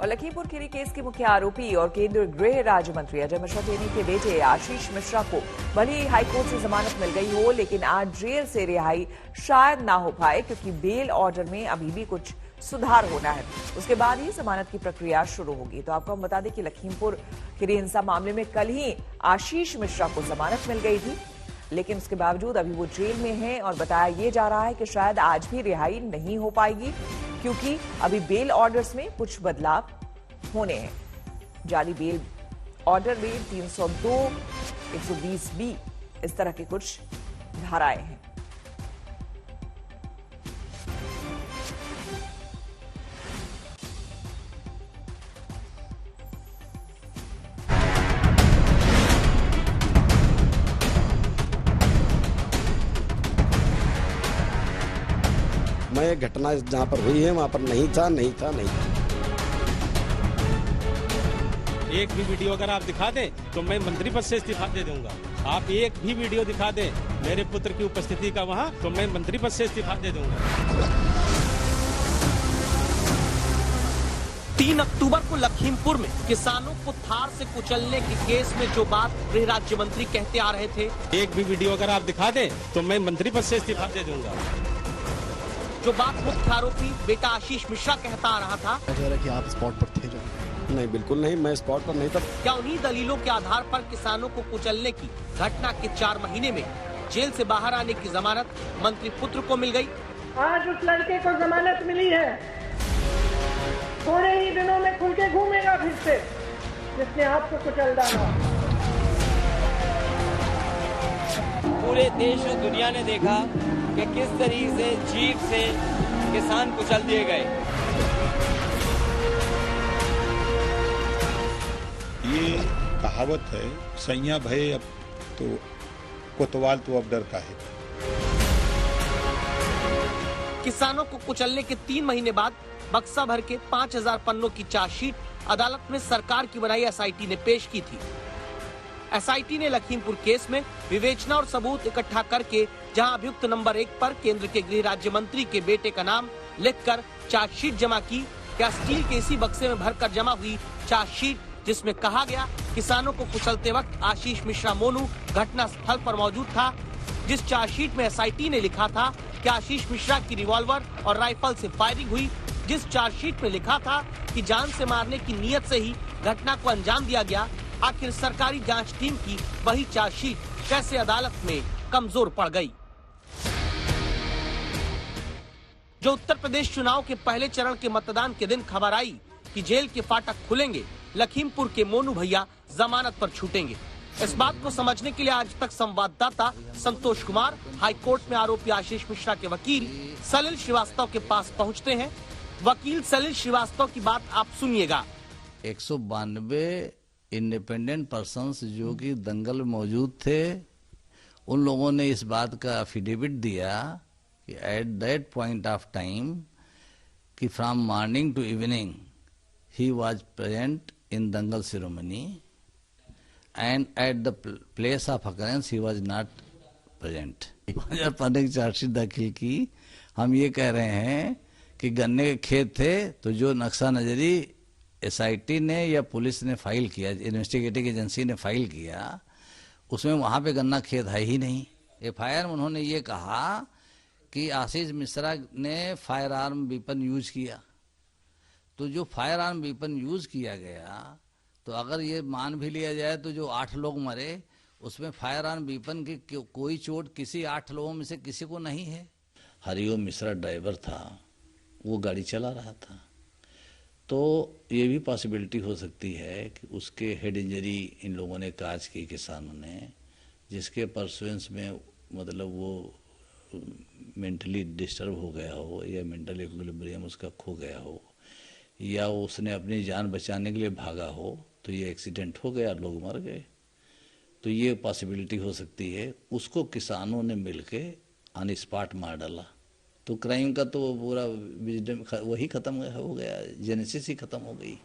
और लखीमपुर खीरी केस के मुख्य आरोपी और केंद्रीय गृह राज्य मंत्री अजय मिश्रा टेनी के बेटे आशीष मिश्रा को भले ही हाईकोर्ट से जमानत मिल गई हो, लेकिन आज जेल से रिहाई शायद ना हो पाए, क्योंकि बेल ऑर्डर में अभी भी कुछ सुधार होना है। उसके बाद ही जमानत की प्रक्रिया शुरू होगी। तो आपको हम बता दें कि लखीमपुर खीरी हिंसा मामले में कल ही आशीष मिश्रा को जमानत मिल गई थी, लेकिन उसके बावजूद अभी वो जेल में है और बताया ये जा रहा है कि शायद आज भी रिहाई नहीं हो पाएगी, क्योंकि अभी बेल ऑर्डर्स में कुछ बदलाव होने हैं। जाली बेल ऑर्डर में 302, 120B इस तरह के कुछ धाराएं हैं। मैं घटना जहां पर हुई है वहां पर नहीं था। एक भी वीडियो अगर आप दिखा दें तो मैं मंत्री पद से इस्तीफा दे दूंगा। आप एक भी वीडियो दिखा दें मेरे पुत्र की उपस्थिति का वहां, तो मैं मंत्री पद से इस्तीफा दे दूंगा। 3 अक्टूबर को लखीमपुर में किसानों को थार से कुचलने के केस में जो बात गृह राज्य मंत्री कहते आ रहे थे, एक भी वीडियो अगर आप दिखा दें तो मैं मंत्री पद से इस्तीफा दे दूंगा। जो बात मुख्य आरोपी बेटा आशीष मिश्रा कहता आ रहा था, कि आप स्पॉट पर थे जो? नहीं, बिल्कुल नहीं, मैं स्पॉट पर नहीं था। क्या उन्हीं दलीलों के आधार पर किसानों को कुचलने की घटना के 4 महीने में जेल से बाहर आने की जमानत मंत्री पुत्र को मिल गई? आज उस लड़के को जमानत मिली है, थोड़े ही दिनों में खुल के घूमेगा फिर से, जिसने आपको कुचल डाला। पूरे देश और दुनिया ने देखा कि किस तरीके से जीप से किसान कुचल दिए गए। ये कहावत है, सैया भय अब तो कोतवाल तो अब डरता है। किसानों को कुचलने के 3 महीने बाद बक्सा भर के 5000 पन्नों की चार्जशीट अदालत में सरकार की बनाई एसआईटी ने पेश की थी। एसआईटी ने लखीमपुर केस में विवेचना और सबूत इकट्ठा करके जहां अभियुक्त नंबर 1 पर केंद्र के गृह राज्य मंत्री के बेटे का नाम लिखकर चार्जशीट जमा की। क्या स्टील के इसी बक्से में भरकर जमा हुई चार्जशीट, जिसमें कहा गया किसानों को कुचलते वक्त आशीष मिश्रा मोनू घटना स्थल पर मौजूद था। जिस चार्जशीट में एसआईटी ने लिखा था कि आशीष मिश्रा की रिवॉल्वर और राइफल से फायरिंग हुई, जिस चार्जशीट में लिखा था कि जान से मारने की नीयत से ही घटना को अंजाम दिया गया, आखिर सरकारी जांच टीम की वही चार्जशीट कैसे अदालत में कमजोर पड़ गई? जो उत्तर प्रदेश चुनाव के पहले चरण के मतदान के दिन खबर आई कि जेल के फाटक खुलेंगे, लखीमपुर के मोनू भैया जमानत पर छूटेंगे। इस बात को समझने के लिए आज तक संवाददाता संतोष कुमार हाईकोर्ट में आरोपी आशीष मिश्रा के वकील सलिल श्रीवास्तव के पास पहुंचते हैं। वकील सलिल श्रीवास्तव की बात आप सुनिएगा। 192 इंडिपेंडेंट पर्सन्स जो कि दंगल में मौजूद थे, उन लोगों ने इस बात का एफिडेविट दिया कि at that point of time कि from morning to evening he was present in dangal ceremony and at the place of occurrence he was not present. 2005 की चार्जशीट दाखिल की। हम ये कह रहे हैं कि गन्ने के खेत थे, तो जो नक्शा नजरी एसआईटी ने या पुलिस ने फाइल किया, इन्वेस्टिगेटिंग एजेंसी ने फाइल किया, उसमें वहां पे गन्ना खेत है ही नहीं। एफआईआर में उन्होंने ये कहा कि आशीष मिश्रा ने फायर आर्म वेपन यूज किया। तो जो फायर आर्म वेपन यूज किया गया, तो अगर ये मान भी लिया जाए तो जो 8 लोग मरे, उसमें फायर आर्म वेपन की कोई चोट किसी 8 लोगों में से किसी को नहीं है। हरिओम मिश्रा ड्राइवर था, वो गाड़ी चला रहा था, तो ये भी पॉसिबिलिटी हो सकती है कि उसके हेड इंजरी इन लोगों ने काज की, किसानों ने, जिसके परसुएंस में मतलब वो मेंटली डिस्टर्ब हो गया हो या मेंटल इक्विलिब्रियम उसका खो गया हो या उसने अपनी जान बचाने के लिए भागा हो, तो ये एक्सीडेंट हो गया, लोग मर गए। तो ये पॉसिबिलिटी हो सकती है। उसको किसानों ने मिलके ऑन स्पॉट मार डाला, तो क्राइम का तो पूरा विजडम वही खत्म हो गया, जेनेसिस ही खत्म हो गई।